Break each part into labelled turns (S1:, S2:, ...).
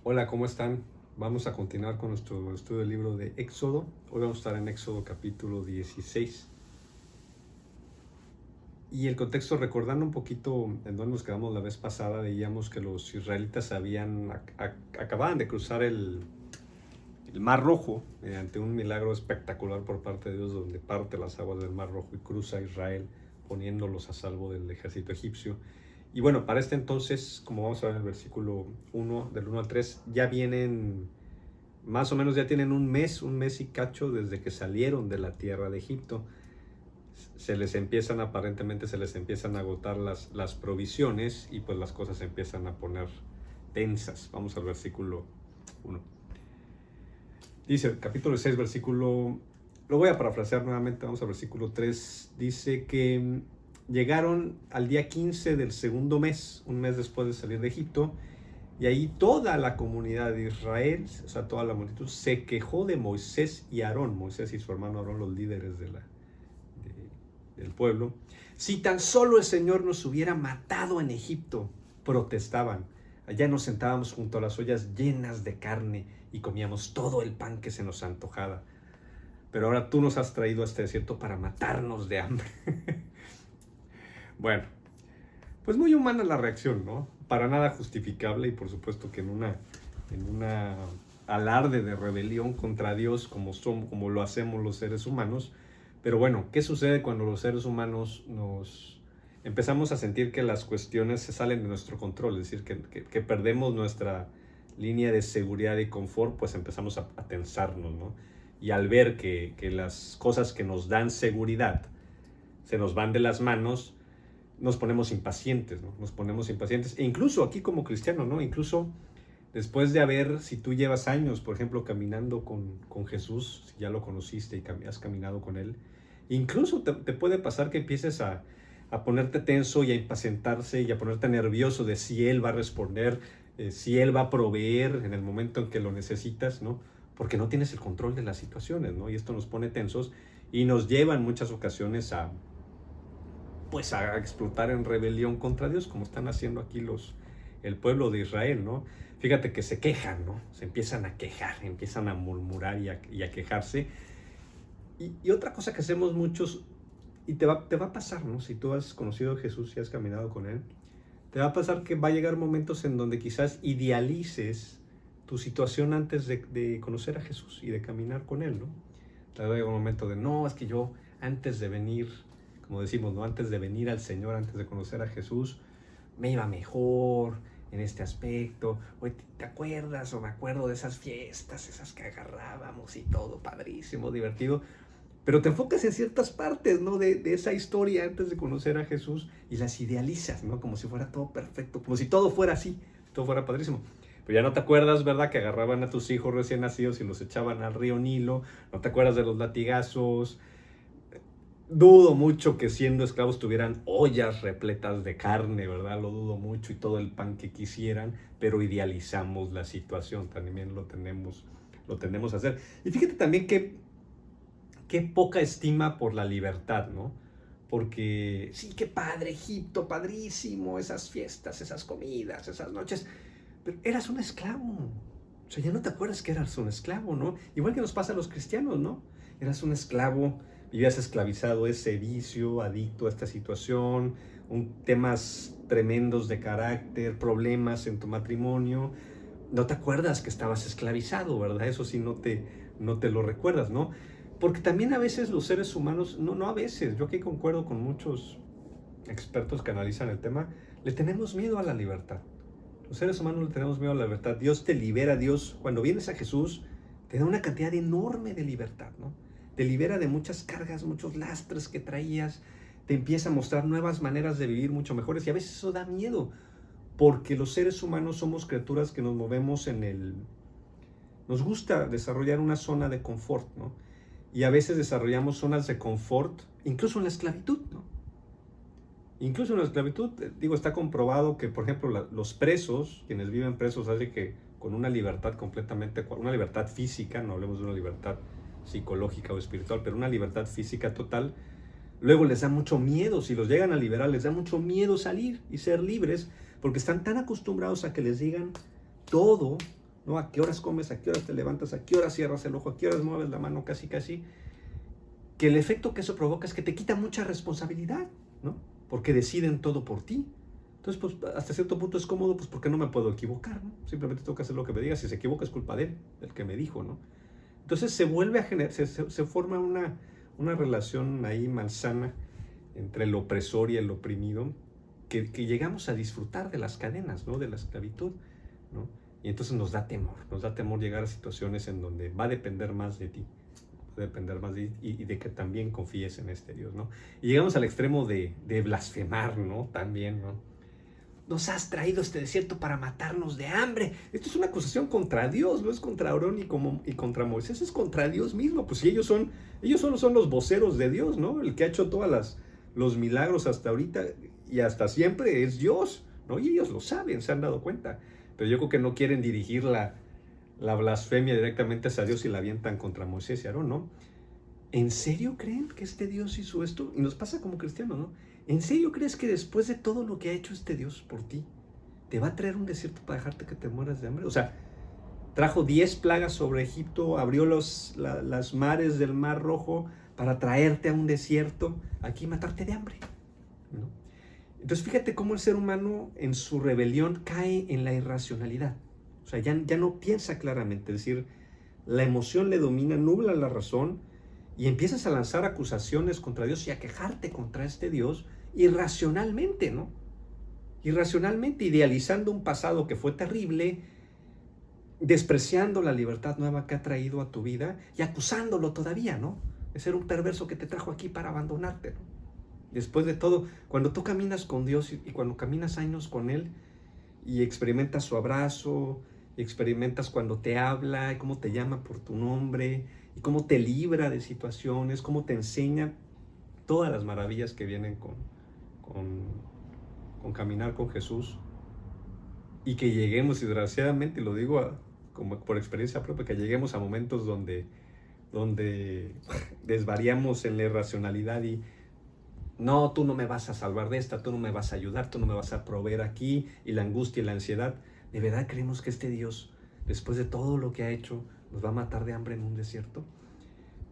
S1: Hola, ¿cómo están? Vamos a continuar con nuestro estudio del libro de Éxodo. Hoy vamos a estar en Éxodo capítulo 16. Y el contexto, recordando un poquito en donde nos quedamos la vez pasada, veíamos que los israelitas acababan de cruzar el Mar Rojo mediante un milagro espectacular por parte de Dios, donde parte las aguas del Mar Rojo y cruza Israel, poniéndolos a salvo del ejército egipcio. Y bueno, para este entonces, como vamos a ver en el versículo 1, del 1 al 3, ya vienen, más o menos ya tienen un mes y cacho desde que salieron de la tierra de Egipto. Aparentemente se les empiezan a agotar las provisiones y pues las cosas se empiezan a poner tensas. Vamos al versículo 1. Dice, capítulo 6, versículo... Lo voy a parafrasear nuevamente, vamos al versículo 3. Dice que llegaron al día 15 del segundo mes, un mes después de salir de Egipto, y ahí toda la comunidad de Israel, o sea, toda la multitud, se quejó de Moisés y Aarón, Moisés y su hermano Aarón, los líderes del pueblo. Si tan solo el Señor nos hubiera matado en Egipto, protestaban. Allá nos sentábamos junto a las ollas llenas de carne y comíamos todo el pan que se nos antojaba. Pero ahora tú nos has traído a este desierto para matarnos de hambre. Bueno, pues muy humana la reacción, ¿no? Para nada justificable y por supuesto que en una alarde de rebelión contra Dios como lo hacemos los seres humanos. Pero bueno, ¿qué sucede cuando los seres humanos nos empezamos a sentir que las cuestiones se salen de nuestro control? Es decir, que perdemos nuestra línea de seguridad y confort, pues empezamos a tensarnos, ¿no? Y al ver que las cosas que nos dan seguridad se nos van de las manos, nos ponemos impacientes, ¿no? Nos ponemos impacientes. E incluso aquí como cristiano, ¿no? Incluso después de haber, si tú llevas años, por ejemplo, caminando con Jesús, si ya lo conociste y has caminado con Él, incluso te puede pasar que empieces a ponerte tenso y a impacientarse y a ponerte nervioso de si Él va a responder, si Él va a proveer en el momento en que lo necesitas, ¿no? Porque no tienes el control de las situaciones, ¿no? Y esto nos pone tensos y nos lleva en muchas ocasiones a explotar en rebelión contra Dios, como están haciendo aquí el pueblo de Israel, ¿no? Fíjate que se quejan, ¿no? Se empiezan a quejar, empiezan a murmurar y a quejarse. Y otra cosa que hacemos muchos, y te va a pasar, ¿no? Si tú has conocido a Jesús y has caminado con Él, te va a pasar que va a llegar momentos en donde quizás idealices tu situación antes de conocer a Jesús y de caminar con Él, ¿no? Te va a llegar un momento de, no, es que yo antes de venir, como decimos, ¿no? Antes de venir al Señor, antes de conocer a Jesús, me iba mejor en este aspecto. Oye, ¿te acuerdas o me acuerdo de esas fiestas, esas que agarrábamos y todo, padrísimo, divertido? Pero te enfocas en ciertas partes, ¿no? De esa historia antes de conocer a Jesús y las idealizas, ¿no? Como si fuera todo perfecto, como si todo fuera así, todo fuera padrísimo. Pero ya no te acuerdas, ¿verdad? Que agarraban a tus hijos recién nacidos y los echaban al río Nilo. No te acuerdas de los latigazos. Dudo mucho que siendo esclavos tuvieran ollas repletas de carne, ¿verdad? Lo dudo mucho y todo el pan que quisieran, pero idealizamos la situación, también lo tenemos a hacer. Y fíjate también qué poca estima por la libertad, ¿no? Porque sí, qué padre, Egipto, padrísimo, esas fiestas, esas comidas, esas noches, pero eras un esclavo. O sea, ya no te acuerdas que eras un esclavo, ¿no? Igual que nos pasa a los cristianos, ¿no? Eras un esclavo, vivías esclavizado, ese vicio, adicto a esta situación, temas tremendos de carácter, problemas en tu matrimonio. No te acuerdas que estabas esclavizado, ¿verdad? Eso sí, no te lo recuerdas, ¿no? Porque también a veces los seres humanos, no a veces, yo aquí concuerdo con muchos expertos que analizan el tema, le tenemos miedo a la libertad. Los seres humanos le tenemos miedo a la libertad. Dios te libera, Dios, cuando vienes a Jesús, te da una cantidad enorme de libertad, ¿no? Te libera de muchas cargas, muchos lastres que traías, te empieza a mostrar nuevas maneras de vivir mucho mejores y a veces eso da miedo, porque los seres humanos somos criaturas que nos movemos nos gusta desarrollar una zona de confort, ¿no? Y a veces desarrollamos zonas de confort, incluso en la esclavitud, ¿no? Incluso en la esclavitud, está comprobado que, por ejemplo, los presos, quienes viven presos, hace que con una libertad una libertad física, no hablemos de una libertad psicológica o espiritual, pero una libertad física total, luego les da mucho miedo, si los llegan a liberar, les da mucho miedo salir y ser libres, porque están tan acostumbrados a que les digan todo ¿no? A qué horas comes, a qué horas te levantas, a qué horas cierras el ojo, a qué horas mueves la mano, casi, que el efecto que eso provoca es que te quita mucha responsabilidad, ¿no? Porque deciden todo por ti. Entonces, pues, hasta cierto punto es cómodo, pues, porque no me puedo equivocar, ¿no? Simplemente tengo que hacer lo que me diga. Si se equivoca es culpa de él, del que me dijo, ¿no? Entonces se vuelve a generar, se forma una relación ahí malsana entre el opresor y el oprimido, que llegamos a disfrutar de las cadenas, ¿no? De la esclavitud, ¿no? Y entonces nos da temor llegar a situaciones en donde va a depender más de ti, depender más y de que también confíes en este Dios, ¿no? Y llegamos al extremo de blasfemar, ¿no? También, ¿no? Nos has traído este desierto para matarnos de hambre. Esto es una acusación contra Dios, no es contra Aarón y contra Moisés, es contra Dios mismo. Pues si ellos solo son los voceros de Dios, ¿no? El que ha hecho todos los milagros hasta ahorita y hasta siempre es Dios, ¿no? Y ellos lo saben, se han dado cuenta. Pero yo creo que no quieren dirigir la blasfemia directamente hacia Dios y la avientan contra Moisés y Aarón, ¿no? ¿En serio creen que este Dios hizo esto? Y nos pasa como cristianos, ¿no? ¿En serio crees que después de todo lo que ha hecho este Dios por ti, te va a traer un desierto para dejarte que te mueras de hambre? O sea, trajo 10 plagas sobre Egipto, abrió las mares del Mar Rojo para traerte a un desierto, aquí matarte de hambre, ¿no? Entonces fíjate cómo el ser humano en su rebelión cae en la irracionalidad. O sea, ya no piensa claramente, es decir, la emoción le domina, nubla la razón y empiezas a lanzar acusaciones contra Dios y a quejarte contra este Dios irracionalmente, ¿no? Irracionalmente, idealizando un pasado que fue terrible, despreciando la libertad nueva que ha traído a tu vida y acusándolo todavía, ¿no? De ser un perverso que te trajo aquí para abandonarte, ¿no? Después de todo, cuando tú caminas con Dios y cuando caminas años con Él y experimentas su abrazo, y experimentas cuando te habla y cómo te llama por tu nombre y cómo te libra de situaciones, cómo te enseña todas las maravillas que vienen con caminar con Jesús, y que lleguemos, y desgraciadamente lo digo como por experiencia propia, que lleguemos a momentos donde desvariamos en la irracionalidad y no, tú no me vas a salvar de esta, tú no me vas a ayudar, tú no me vas a proveer aquí, y la angustia y la ansiedad. ¿De verdad creemos que este Dios, después de todo lo que ha hecho, nos va a matar de hambre en un desierto?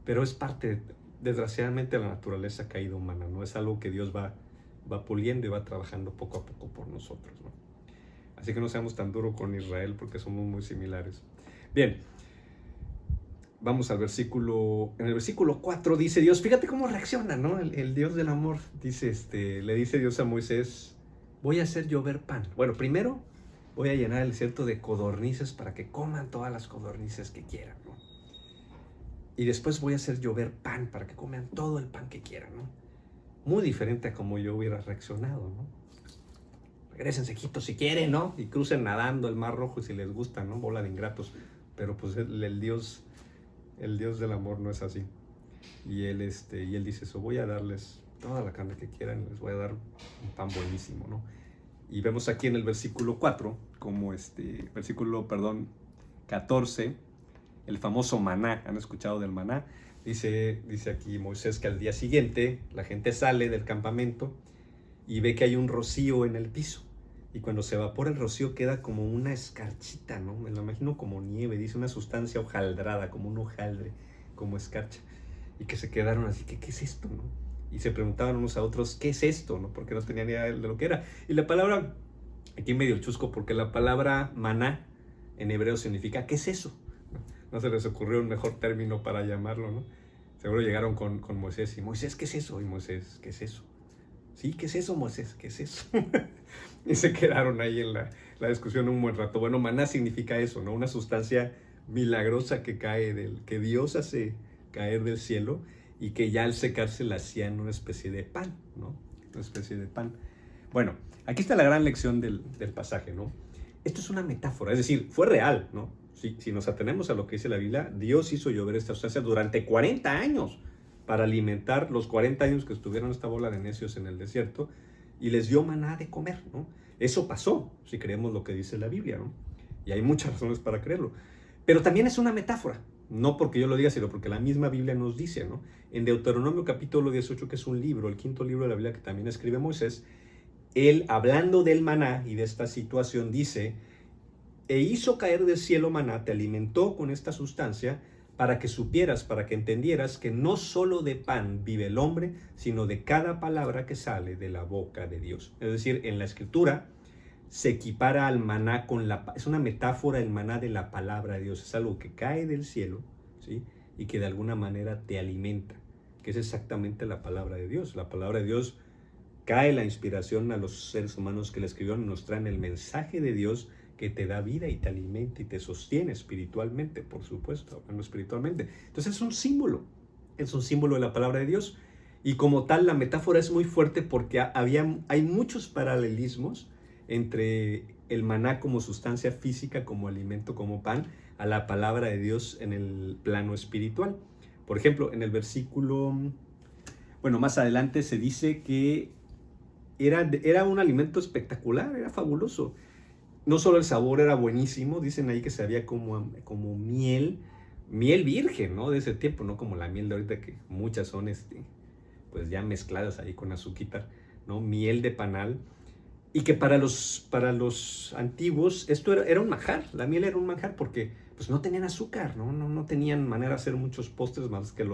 S1: Pero es parte, desgraciadamente, de la naturaleza caída humana, ¿no? Es algo que Dios va puliendo y va trabajando poco a poco por nosotros, ¿no? Así que no seamos tan duros con Israel porque somos muy similares. Bien, vamos al versículo, en el versículo 4 dice Dios, fíjate cómo reacciona, ¿no? El Dios del amor, dice, le dice Dios a Moisés, voy a hacer llover pan. Bueno, primero voy a llenar el desierto de codornices para que coman todas las codornices que quieran, ¿no? Y después voy a hacer llover pan para que coman todo el pan que quieran, ¿no? Muy diferente a como yo hubiera reaccionado, ¿no? Regresen sequitos si quieren, ¿no? Y crucen nadando el Mar Rojo si les gusta, ¿no? Bola de ingratos. Pero pues el Dios del amor no es así. Y él dice eso, voy a darles toda la carne que quieran, les voy a dar un pan buenísimo, ¿no? Y vemos aquí en el versículo 4, como versículo 14, el famoso maná. ¿Han escuchado del maná? Dice aquí Moisés que al día siguiente la gente sale del campamento y ve que hay un rocío en el piso. Y cuando se evapora el rocío queda como una escarchita, ¿no? Me lo imagino como nieve, dice una sustancia hojaldrada, como un hojaldre, como escarcha. Y que se quedaron así, ¿qué es esto, no? Y se preguntaban unos a otros, ¿qué es esto, no? Porque no tenían idea de lo que era. Y la palabra, aquí medio chusco, porque la palabra maná en hebreo significa, ¿qué es eso? No se les ocurrió un mejor término para llamarlo, ¿no? Seguro llegaron con Moisés y Moisés, ¿qué es eso? Y Moisés, ¿qué es eso? Sí, ¿qué es eso, Moisés? ¿Qué es eso? Y se quedaron ahí en la discusión un buen rato. Bueno, maná significa eso, ¿no? Una sustancia milagrosa que que Dios hace caer del cielo y que ya al secarse la hacían una especie de pan, ¿no? Una especie de pan. Bueno, aquí está la gran lección del pasaje, ¿no? Esto es una metáfora, es decir, fue real, ¿no? Si nos atenemos a lo que dice la Biblia, Dios hizo llover esta sustancia durante 40 años para alimentar los 40 años que estuvieron esta bola de necios en el desierto y les dio maná de comer, ¿no? Eso pasó, si creemos lo que dice la Biblia, ¿no? Y hay muchas razones para creerlo. Pero también es una metáfora, no porque yo lo diga, sino porque la misma Biblia nos dice, ¿no? En Deuteronomio capítulo 18, que es un libro, el quinto libro de la Biblia que también escribe Moisés, él, hablando del maná y de esta situación, dice, e hizo caer del cielo maná, te alimentó con esta sustancia para que supieras, para que entendieras que no solo de pan vive el hombre, sino de cada palabra que sale de la boca de Dios. Es decir, en la Escritura se equipara al maná es una metáfora el maná de la palabra de Dios, es algo que cae del cielo, ¿sí? Y que de alguna manera te alimenta, que es exactamente la palabra de Dios. La palabra de Dios cae la inspiración a los seres humanos que la escribieron y nos traen el mensaje de Dios que te da vida y te alimenta y te sostiene espiritualmente, por supuesto, hablando espiritualmente. Entonces es un símbolo de la palabra de Dios. Y como tal, la metáfora es muy fuerte porque hay muchos paralelismos entre el maná como sustancia física, como alimento, como pan, a la palabra de Dios en el plano espiritual. Por ejemplo, en el versículo, bueno, más adelante se dice que era un alimento espectacular, era fabuloso. No solo el sabor era buenísimo, dicen ahí que sabía como miel virgen, ¿no? De ese tiempo, no como la miel de ahorita que muchas son, pues ya mezcladas ahí con azúcar, ¿no? Miel de panal. Y que para los antiguos esto era un manjar, la miel era un manjar porque pues no tenían azúcar, no tenían manera de hacer muchos postres más que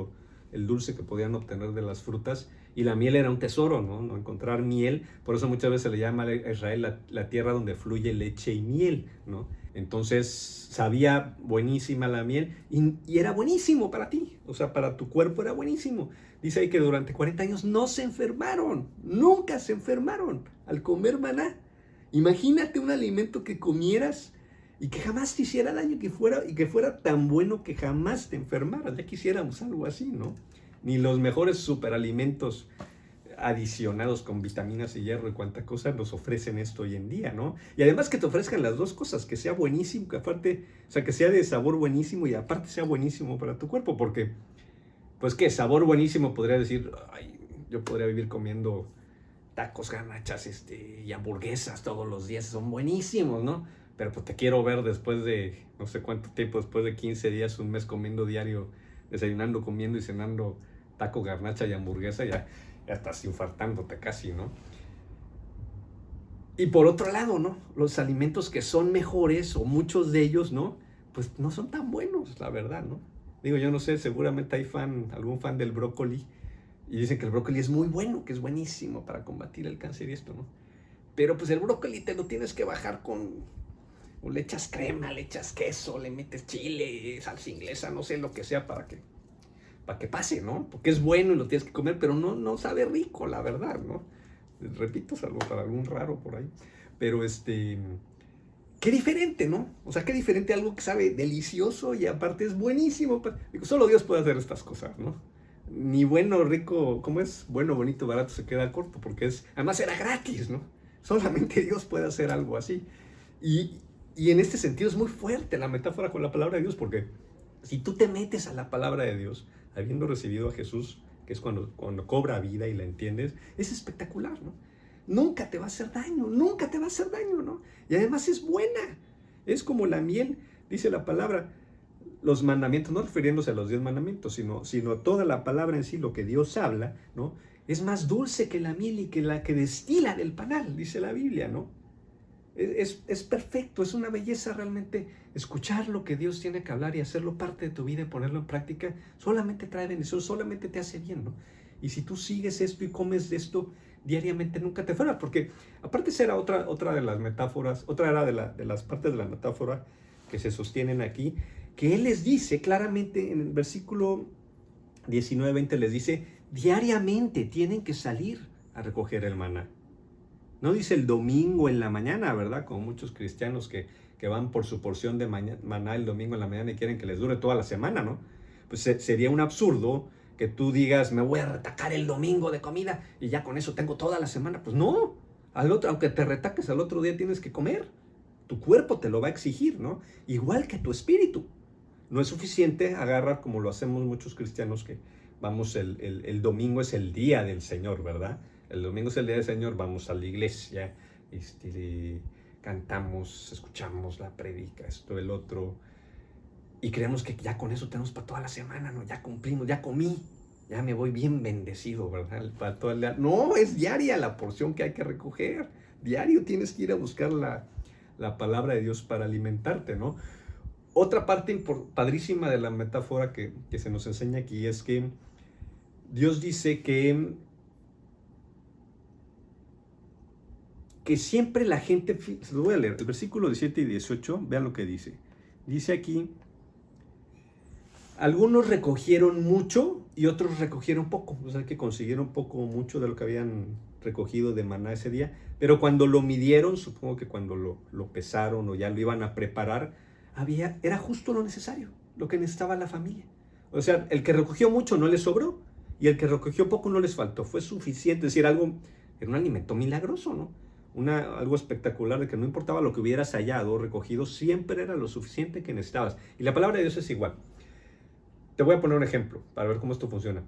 S1: el dulce que podían obtener de las frutas, y la miel era un tesoro, ¿no? Encontrar miel, por eso muchas veces se le llama a Israel la tierra donde fluye leche y miel, ¿no? Entonces sabía buenísima la miel y era buenísimo para ti, o sea, para tu cuerpo era buenísimo. Dice ahí que durante 40 años no se enfermaron, nunca se enfermaron al comer maná. Imagínate un alimento que comieras y que jamás te hiciera daño, y que fuera tan bueno que jamás te enfermaras. Ya quisiéramos algo así, ¿no? Ni los mejores superalimentos adicionados con vitaminas y hierro y cuánta cosa nos ofrecen esto hoy en día, ¿no? Y además que te ofrezcan las dos cosas, que sea buenísimo, que aparte, o sea, que sea de sabor buenísimo y aparte sea buenísimo para tu cuerpo, porque, pues, ¿qué? Sabor buenísimo podría decir, ay, yo podría vivir comiendo tacos, garnachas, y hamburguesas todos los días, son buenísimos, ¿no? Pero pues te quiero ver después de, no sé cuánto tiempo, después de 15 días, un mes comiendo diario, desayunando, comiendo y cenando taco, garnacha y hamburguesa, ya estás infartándote casi, ¿no? Y por otro lado, ¿no? Los alimentos que son mejores, o muchos de ellos, ¿no? Pues no son tan buenos, la verdad, ¿no? Digo, yo no sé, seguramente hay algún fan del brócoli, y dicen que el brócoli es muy bueno, que es buenísimo para combatir el cáncer y esto, ¿no? Pero pues el brócoli te lo tienes que bajar o le echas crema, le echas queso, le metes chile, salsa inglesa, no sé, lo que sea para que pase, ¿no? Porque es bueno y lo tienes que comer, pero no sabe rico, la verdad, ¿no? Repito, salvo para algún raro por ahí. Pero qué diferente, ¿no? O sea, qué diferente algo que sabe delicioso y aparte es buenísimo. Digo, solo Dios puede hacer estas cosas, ¿no? Ni bueno, rico, ¿cómo es? Bueno, bonito, barato se queda corto, porque además era gratis, ¿no? Solamente Dios puede hacer algo así. Y en este sentido es muy fuerte la metáfora con la palabra de Dios, porque si tú te metes a la palabra de Dios, habiendo recibido a Jesús, que es cuando cobra vida y la entiendes, es espectacular, ¿no? Nunca te va a hacer daño, nunca te va a hacer daño, ¿no? Y además es buena, es como la miel, dice la palabra, los mandamientos, no refiriéndose a los 10 mandamientos, sino toda la palabra en sí, lo que Dios habla, ¿no? Es más dulce que la miel y que la que destila del panal, dice la Biblia, ¿no? Es perfecto, es una belleza realmente escuchar lo que Dios tiene que hablar y hacerlo parte de tu vida y ponerlo en práctica. Solamente trae bendición, solamente te hace bien, ¿no? Y si tú sigues esto y comes de esto diariamente, nunca te fuera, porque aparte esa era otra de las metáforas, otra era de las partes de la metáfora que se sostienen aquí, que Él les dice claramente en el versículo 19-20, les dice, diariamente tienen que salir a recoger el maná. No dice el domingo en la mañana, ¿verdad? Como muchos cristianos que van por su porción de maná el domingo en la mañana y quieren que les dure toda la semana, ¿no? Pues sería un absurdo que tú digas, me voy a retacar el domingo de comida y ya con eso tengo toda la semana. Pues no, aunque te retaques, al otro día tienes que comer. Tu cuerpo te lo va a exigir, ¿no? Igual que tu espíritu. No es suficiente agarrar, como lo hacemos muchos cristianos, que vamos, el domingo es el día del Señor, ¿verdad? El domingo es el día del Señor, vamos a la iglesia, cantamos, escuchamos la prédica, esto, el otro, y creemos que ya con eso tenemos para toda la semana, ¿no? Ya cumplimos, ya comí, ya me voy bien bendecido, ¿verdad? Para todo el día. No, es diaria la porción que hay que recoger. Diario tienes que ir a buscar la la palabra de Dios para alimentarte, ¿no? Otra parte padrísima de la metáfora que se nos enseña aquí es que Dios dice que siempre la gente, se lo voy a leer, el versículo 17 y 18, vean lo que dice. Dice aquí, algunos recogieron mucho y otros recogieron poco, o sea que consiguieron poco o mucho de lo que habían recogido de maná ese día, pero cuando lo midieron, supongo que cuando lo pesaron o ya lo iban a preparar, era justo lo necesario, lo que necesitaba la familia. O sea, el que recogió mucho no le sobró y el que recogió poco no les faltó, fue suficiente, es decir, era un alimento milagroso, ¿no? Algo espectacular de que no importaba lo que hubieras hallado o recogido, siempre era lo suficiente que necesitabas. Y la palabra de Dios es igual. Te voy a poner un ejemplo para ver cómo esto funciona.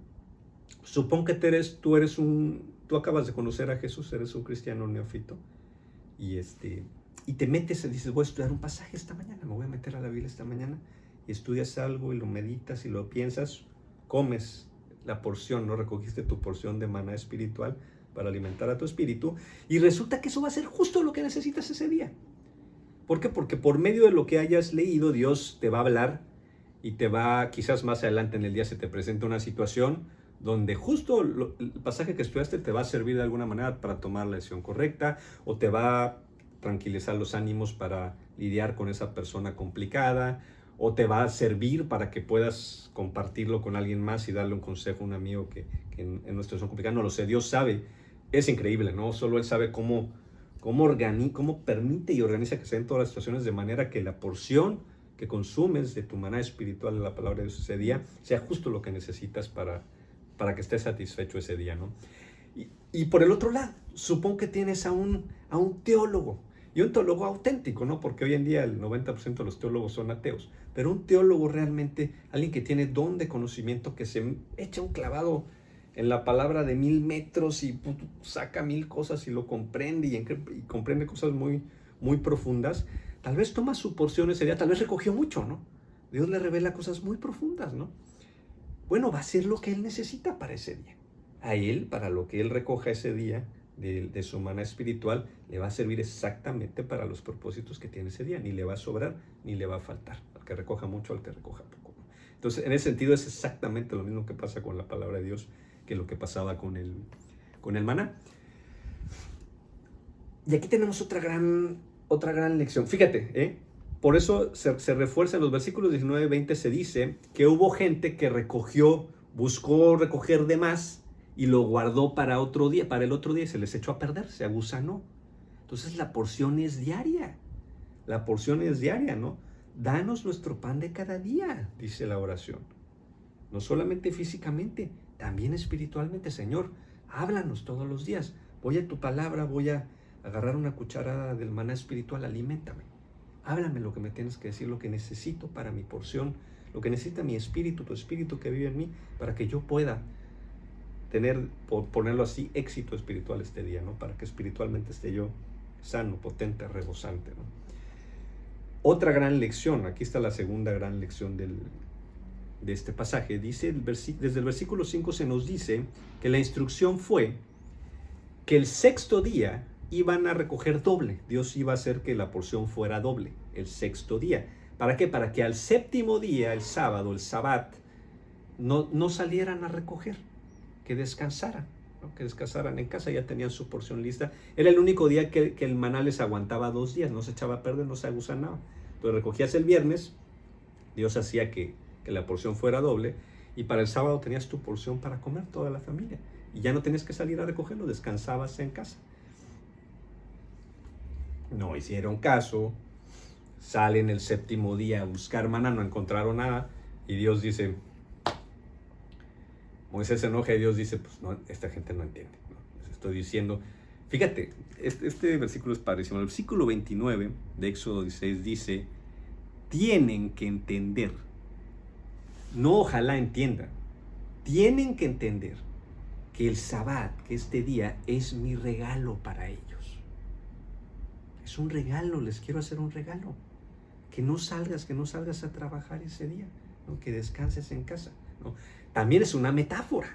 S1: Supón que tú acabas de conocer a Jesús, eres un cristiano neófito y te metes y dices, voy a estudiar un pasaje esta mañana, me voy a meter a la Biblia esta mañana, y estudias algo y lo meditas y lo piensas, comes la porción, ¿no? Recogiste tu porción de maná espiritual para alimentar a tu espíritu, y resulta que eso va a ser justo lo que necesitas ese día. ¿Por qué? Porque por medio de lo que hayas leído, Dios te va a hablar y quizás más adelante en el día se te presenta una situación donde justo el pasaje que estudiaste te va a servir de alguna manera para tomar la decisión correcta, o te va a tranquilizar los ánimos para lidiar con esa persona complicada, o te va a servir para que puedas compartirlo con alguien más y darle un consejo a un amigo que en una situación complicada. No lo sé, Dios sabe, es increíble, ¿no? Solo Él sabe cómo permite y organiza que se den todas las situaciones de manera que la porción que consumes de tu maná espiritual de la palabra de Dios ese día sea justo lo que necesitas para que estés satisfecho ese día, ¿no? Y por el otro lado, supón que tienes a un teólogo, y un teólogo auténtico, ¿no? Porque hoy en día el 90% de los teólogos son ateos, pero un teólogo realmente, alguien que tiene don de conocimiento, que se echa un clavado en la palabra de 1000 metros y saca 1000 cosas y lo comprende y comprende cosas muy, muy profundas. Tal vez toma su porción ese día, tal vez recogió mucho, ¿no? Dios le revela cosas muy profundas, ¿no? Bueno, va a ser lo que él necesita para ese día. A él, para lo que él recoja ese día de su maná espiritual, le va a servir exactamente para los propósitos que tiene ese día. Ni le va a sobrar, ni le va a faltar. Al que recoja mucho, al que recoja poco. Entonces, en ese sentido, es exactamente lo mismo que pasa con la palabra de Dios que lo que pasaba con el maná. Y aquí tenemos otra gran lección. Fíjate, por eso se refuerza en los versículos 19 y 20, se dice que hubo gente que buscó recoger de más y lo guardó para el otro día, y se les echó a perder, se agusanó. Entonces la porción es diaria, ¿no? Danos nuestro pan de cada día, dice la oración. No solamente físicamente, también espiritualmente. Señor, háblanos todos los días. Voy a tu palabra, voy a agarrar una cucharada del maná espiritual, aliméntame. Háblame lo que me tienes que decir, lo que necesito para mi porción, lo que necesita mi espíritu, tu espíritu que vive en mí, para que yo pueda tener, por ponerlo así, éxito espiritual este día, ¿no? Para que espiritualmente esté yo sano, potente, rebosante, ¿no? Otra gran lección, aquí está la segunda gran lección de este pasaje. Dice, desde el versículo 5 se nos dice que la instrucción fue que el sexto día iban a recoger doble. Dios iba a hacer que la porción fuera doble el sexto día. ¿Para qué? Para que al séptimo día, el sábado, el sabbat, no salieran a recoger, que descansaran, ¿no? Que descansaran en casa, ya tenían su porción lista. Era el único día que el maná les aguantaba 2 días, no se echaba a perder, no se agusanaba. Entonces recogías el viernes, Dios hacía que la porción fuera doble, y para el sábado tenías tu porción para comer toda la familia. Y ya no tenías que salir a recogerlo, descansabas en casa. No hicieron caso, salen el séptimo día a buscar maná, no encontraron nada, y Dios dice, Moisés se enoja y Dios dice, pues no, esta gente no entiende, ¿no? Les estoy diciendo, fíjate, este versículo es padrísimo. El versículo 29 de Éxodo 16 dice, tienen que entender, no ojalá entiendan, tienen que entender que el sabbat, que este día es mi regalo para ellos. Es un regalo, les quiero hacer un regalo. Que no salgas a trabajar ese día, ¿no? Que descanses en casa, ¿no? También es una metáfora,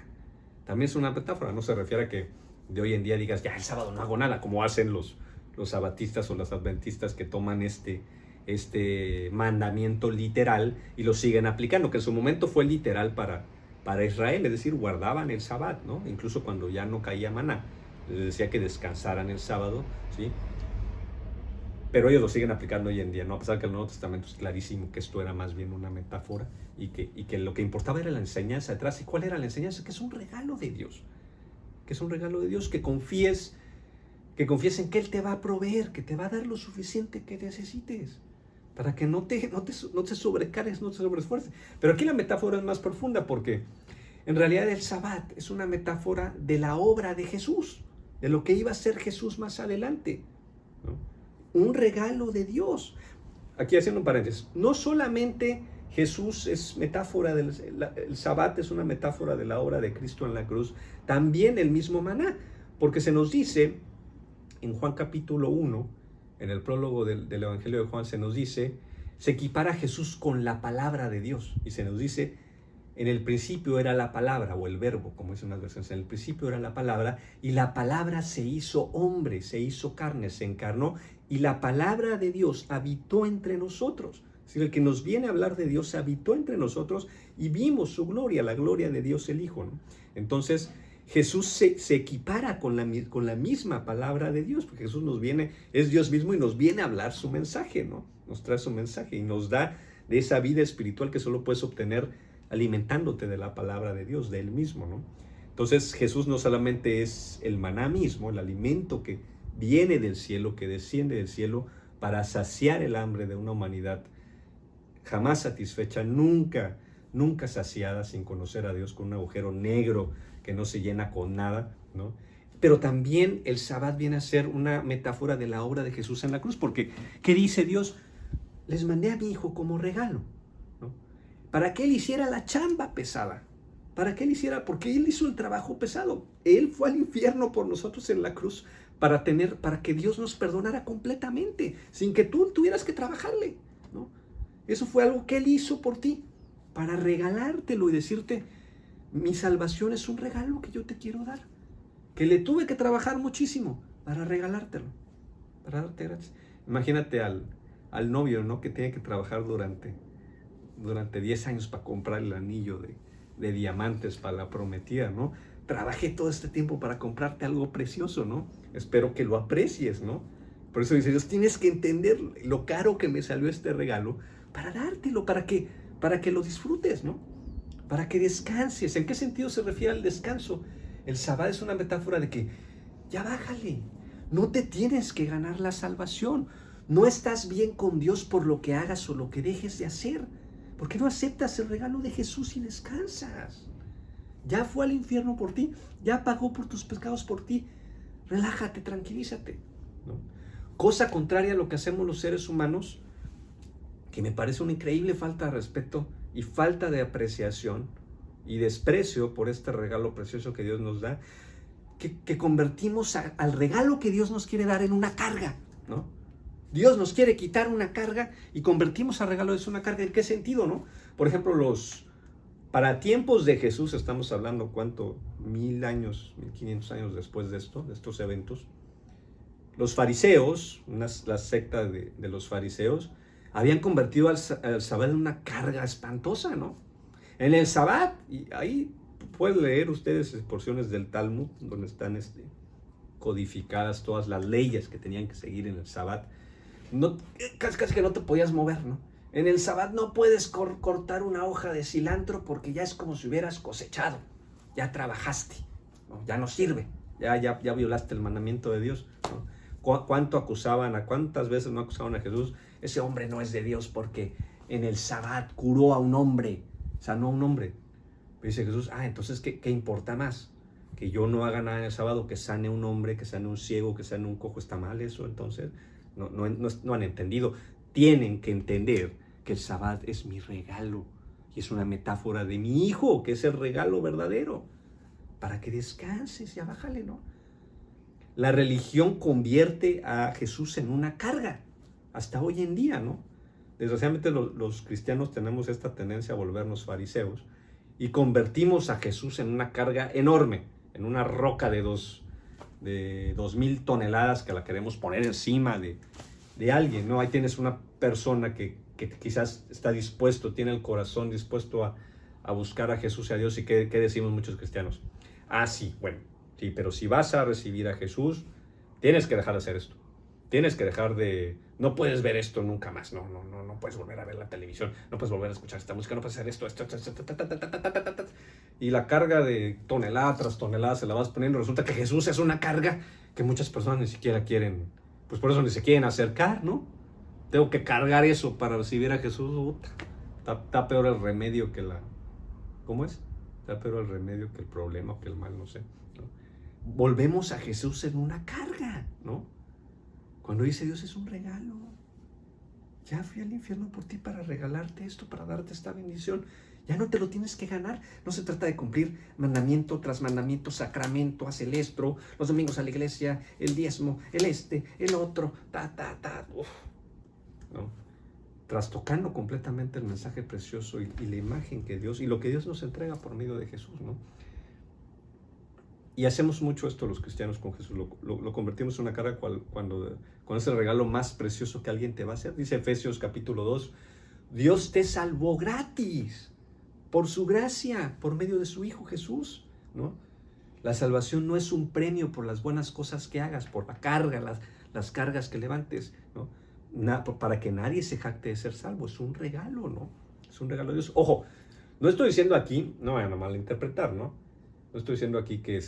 S1: no se refiere a que de hoy en día digas, ya el sábado no hago nada, como hacen los los sabatistas o las adventistas que toman este mandamiento literal y lo siguen aplicando, que en su momento fue literal para Israel, es decir, guardaban el sábado, ¿no? Incluso cuando ya no caía maná, les decía que descansaran el sábado, ¿sí? Pero ellos lo siguen aplicando hoy en día, ¿no? A pesar de que el Nuevo Testamento es clarísimo que esto era más bien una metáfora y que lo que importaba era la enseñanza detrás. ¿Y cuál era la enseñanza? Que es un regalo de Dios, que es un regalo de Dios, que confíes en que Él te va a proveer, que te va a dar lo suficiente que necesites, para que no te sobrecargues, no te sobreesfuerces. Pero aquí la metáfora es más profunda, porque en realidad el Sabbat es una metáfora de la obra de Jesús, de lo que iba a ser Jesús más adelante, ¿no? Un regalo de Dios. Aquí haciendo un paréntesis, no solamente Jesús es metáfora el Sabbat es una metáfora de la obra de Cristo en la cruz, también el mismo maná, porque se nos dice en Juan capítulo 1, en el prólogo del Evangelio de Juan, se nos dice, se equipara a Jesús con la palabra de Dios, y se nos dice, en el principio era la palabra, o el verbo, como dicen unas versiones, en el principio era la palabra, y la palabra se hizo hombre, se hizo carne, se encarnó, y la palabra de Dios habitó entre nosotros. Es decir, el que nos viene a hablar de Dios habitó entre nosotros y vimos su gloria, la gloria de Dios el Hijo, ¿no? Entonces, Jesús se equipara con la misma palabra de Dios, porque Jesús es Dios mismo y nos viene a hablar su mensaje, ¿no? Nos trae su mensaje y nos da de esa vida espiritual que solo puedes obtener alimentándote de la palabra de Dios, de Él mismo, ¿no? Entonces, Jesús no solamente es el maná mismo, el alimento que viene del cielo, que desciende del cielo para saciar el hambre de una humanidad jamás satisfecha, nunca saciada, sin conocer a Dios, con un agujero negro que no se llena con nada, ¿no? Pero también el Sabbat viene a ser una metáfora de la obra de Jesús en la cruz, porque ¿qué dice Dios? Les mandé a mi Hijo como regalo, ¿no? Para que Él hiciera la chamba pesada, porque Él hizo el trabajo pesado. Él fue al infierno por nosotros en la cruz para que Dios nos perdonara completamente, sin que tú tuvieras que trabajarle, ¿no? Eso fue algo que Él hizo por ti, para regalártelo y decirte, mi salvación es un regalo que yo te quiero dar, que le tuve que trabajar muchísimo para regalártelo, para darte gratis. Imagínate al novio, ¿no? Que tiene que trabajar durante 10 años para comprar el anillo de diamantes para la prometida, ¿no? Trabajé todo este tiempo para comprarte algo precioso, ¿no? Espero que lo aprecies, ¿no? Por eso dice Dios, tienes que entender lo caro que me salió este regalo para dártelo, para que lo disfrutes, ¿no? Para que descanses. ¿En qué sentido se refiere al descanso? El Sabbat es una metáfora de que ya bájale, no te tienes que ganar la salvación, no estás bien con Dios por lo que hagas o lo que dejes de hacer. ¿Por qué no aceptas el regalo de Jesús y descansas? Ya fue al infierno por ti, ya pagó por tus pecados por ti. Relájate, tranquilízate, ¿no? Cosa contraria a lo que hacemos los seres humanos, que me parece una increíble falta de respeto y falta de apreciación y desprecio por este regalo precioso que Dios nos da, que convertimos al regalo que Dios nos quiere dar en una carga, ¿no? Dios nos quiere quitar una carga y convertimos al regalo de eso una carga. ¿En qué sentido, no? Por ejemplo, para tiempos de Jesús, estamos hablando, ¿cuánto? 1000 años, 1500 años después de estos eventos, los fariseos, la secta de los fariseos, habían convertido al Sabbat en una carga espantosa, ¿no? En el Sabbat, y ahí pueden leer ustedes porciones del Talmud, donde están codificadas todas las leyes que tenían que seguir en el Sabbat. Casi que no te podías mover, ¿no? En el Sabbat no puedes cortar una hoja de cilantro porque ya es como si hubieras cosechado, ya trabajaste, ¿no? Ya no sirve, ya violaste el mandamiento de Dios, ¿no? ¿Cuántas veces no acusaban a Jesús? Ese hombre no es de Dios porque en el Sabbat curó a un hombre, sanó a un hombre. Dice Jesús, entonces ¿qué importa más? Que yo no haga nada en el sábado, que sane un hombre, que sane un ciego, que sane un cojo, ¿está mal eso? Entonces no han entendido. Tienen que entender que el Sabbat es mi regalo y es una metáfora de mi Hijo, que es el regalo verdadero, para que descanses, ya bájale, ¿no? La religión convierte a Jesús en una carga, hasta hoy en día, ¿no? Desgraciadamente los cristianos tenemos esta tendencia a volvernos fariseos y convertimos a Jesús en una carga enorme, en una roca de de 2,000 toneladas que la queremos poner encima de alguien, ¿no? Ahí tienes una persona que quizás está dispuesto, tiene el corazón dispuesto a buscar a Jesús y a Dios. ¿Y qué decimos muchos cristianos? Ah, sí, bueno, sí, pero si vas a recibir a Jesús, tienes que dejar de hacer esto. Tienes que dejar de... No puedes ver esto nunca más. No puedes volver a ver la televisión. No puedes volver a escuchar esta música. No puedes hacer esto. Y la carga de tonelada tras tonelada se la vas poniendo. Resulta que Jesús es una carga que muchas personas ni siquiera quieren. Pues por eso ni se quieren acercar, ¿no? Tengo que cargar eso para recibir a Jesús. Está peor el remedio que la... ¿Cómo es? Está peor el remedio que el problema o que el mal, no sé, ¿no? Volvemos a Jesús en una carga, ¿no? Cuando dice Dios es un regalo. Ya fui al infierno por ti para regalarte esto, para darte esta bendición. Ya no te lo tienes que ganar. No se trata de cumplir mandamiento tras mandamiento, sacramento, haz el estro, los domingos a la iglesia, el diezmo, el otro, ¿no? Trastocando completamente el mensaje precioso y la imagen que Dios, y lo que Dios nos entrega por medio de Jesús, ¿no? Y hacemos mucho esto los cristianos con Jesús, lo convertimos en una carga cuando es el regalo más precioso que alguien te va a hacer. Dice Efesios capítulo 2, Dios te salvó gratis, por su gracia, por medio de su Hijo Jesús, ¿no? La salvación no es un premio por las buenas cosas que hagas, por la carga, las cargas que levantes, ¿no? Para que nadie se jacte de ser salvo, es un regalo, ¿no? Es un regalo de Dios. Ojo, no estoy diciendo aquí, no vayan a malinterpretar, ¿no? No estoy diciendo aquí que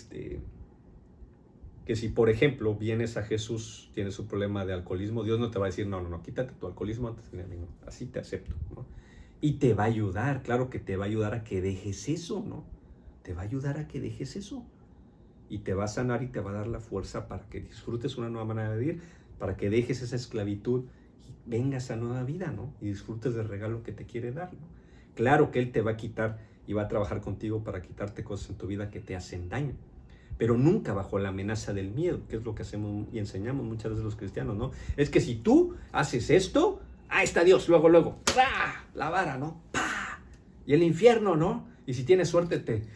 S1: si, por ejemplo, vienes a Jesús, tienes un problema de alcoholismo, Dios no te va a decir, no, quítate tu alcoholismo antes de mí, no, así te acepto, ¿no? Y te va a ayudar, claro que te va a ayudar a que dejes eso, ¿no? Te va a ayudar a que dejes eso. Y te va a sanar y te va a dar la fuerza para que disfrutes una nueva manera de vivir, para que dejes esa esclavitud y vengas a nueva vida, ¿no? Y disfrutes del regalo que te quiere dar, ¿no? Claro que Él te va a quitar y va a trabajar contigo para quitarte cosas en tu vida que te hacen daño, pero nunca bajo la amenaza del miedo, que es lo que hacemos y enseñamos muchas veces los cristianos, ¿no? Es que si tú haces esto, ahí está Dios, luego, ¡pah! La vara, ¿no? ¡Pah! Y el infierno, ¿no? Y si tienes suerte te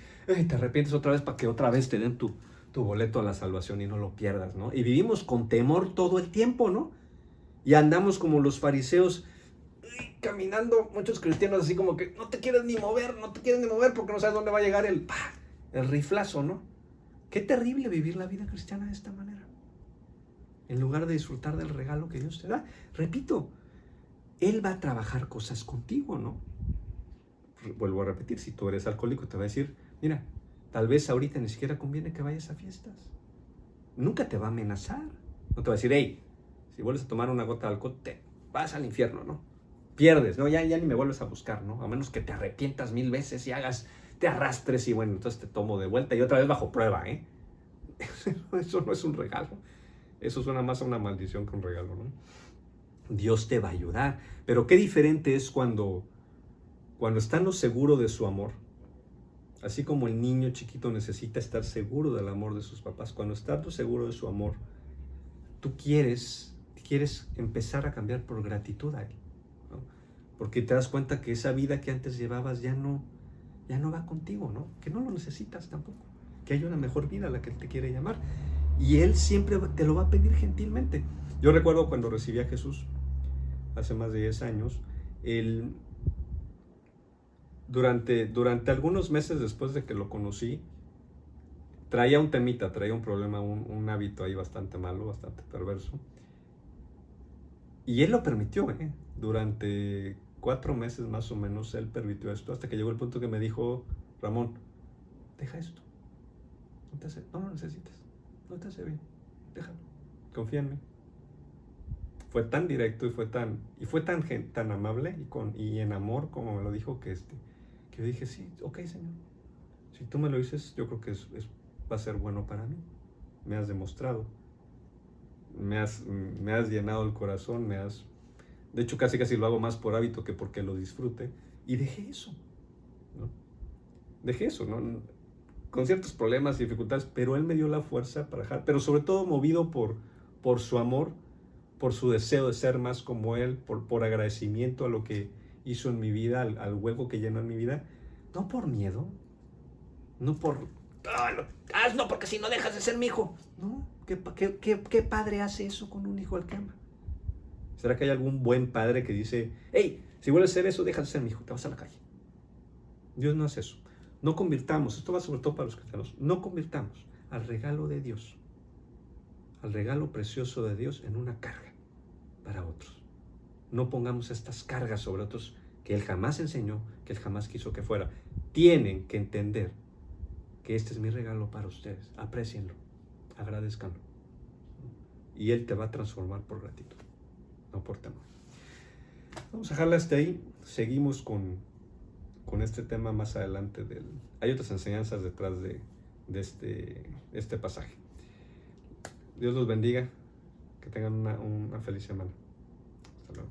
S1: arrepientes otra vez para que otra vez te den tu boleto a la salvación y no lo pierdas, ¿no? Y vivimos con temor todo el tiempo, ¿no? Y andamos como los fariseos, caminando, muchos cristianos así como que no te quieres ni mover porque no sabes dónde va a llegar el riflazo, ¿no? Qué terrible vivir la vida cristiana de esta manera, en lugar de disfrutar del regalo que Dios te da. Repito, Él va a trabajar cosas contigo, ¿no? Vuelvo a repetir, si tú eres alcohólico te va a decir, mira, tal vez ahorita ni siquiera conviene que vayas a fiestas. Nunca te va a amenazar, no te va a decir, hey, si vuelves a tomar una gota de alcohol te vas al infierno, ¿no? Pierdes, ¿no? Ya ni me vuelves a buscar, ¿no? A menos que te arrepientas 1000 veces y te arrastres y bueno, entonces te tomo de vuelta y otra vez bajo prueba, ¿eh? Eso no es un regalo. Eso suena más a una maldición que un regalo, ¿no? Dios te va a ayudar. Pero qué diferente es cuando estamos seguros de su amor. Así como el niño chiquito necesita estar seguro del amor de sus papás. Cuando estás seguro de su amor, tú quieres empezar a cambiar por gratitud a Él, ¿no? Porque te das cuenta que esa vida que antes llevabas ya no va contigo, ¿no? Que no lo necesitas tampoco, que hay una mejor vida a la que Él te quiere llamar, y Él siempre te lo va a pedir gentilmente. Yo recuerdo cuando recibí a Jesús, hace más de 10 años, durante algunos meses después de que lo conocí, traía un temita, traía un problema, un hábito ahí bastante malo, bastante perverso. Y Él lo permitió, durante 4 meses más o menos Él permitió esto, hasta que llegó el punto que me dijo, Ramón, deja esto, no lo necesitas, no te hace bien, déjalo, confía en mí. Fue tan directo y fue tan amable y en amor como me lo dijo que yo dije, sí, ok, Señor, si tú me lo dices, yo creo que va a ser bueno para mí. Me has demostrado, me has llenado el corazón, de hecho casi lo hago más por hábito que porque lo disfrute, y dejé eso, ¿no? Con ciertos problemas y dificultades, pero Él me dio la fuerza para dejar, pero sobre todo movido por su amor, por su deseo de ser más como Él, por agradecimiento a lo que hizo en mi vida, al hueco que llenó en mi vida, no por miedo, no por hazlo porque si no dejas de ser mi hijo. No, ¿qué padre hace eso con un hijo al que ama? ¿Será que hay algún buen padre que dice, hey, si vuelves a hacer eso, deja de ser mi hijo, te vas a la calle? Dios no hace eso. No convirtamos, esto va sobre todo para los cristianos, no convirtamos al regalo de Dios, al regalo precioso de Dios en una carga para otros. No pongamos estas cargas sobre otros que Él jamás enseñó, que Él jamás quiso que fuera. Tienen que entender que este es mi regalo para ustedes. Aprécienlo, agradezcanlo. Y Él te va a transformar por gratitud, no por temor. Vamos a dejarla hasta ahí. Seguimos con este tema más adelante. Hay otras enseñanzas detrás de este pasaje. Dios los bendiga. Que tengan una feliz semana. Hasta luego.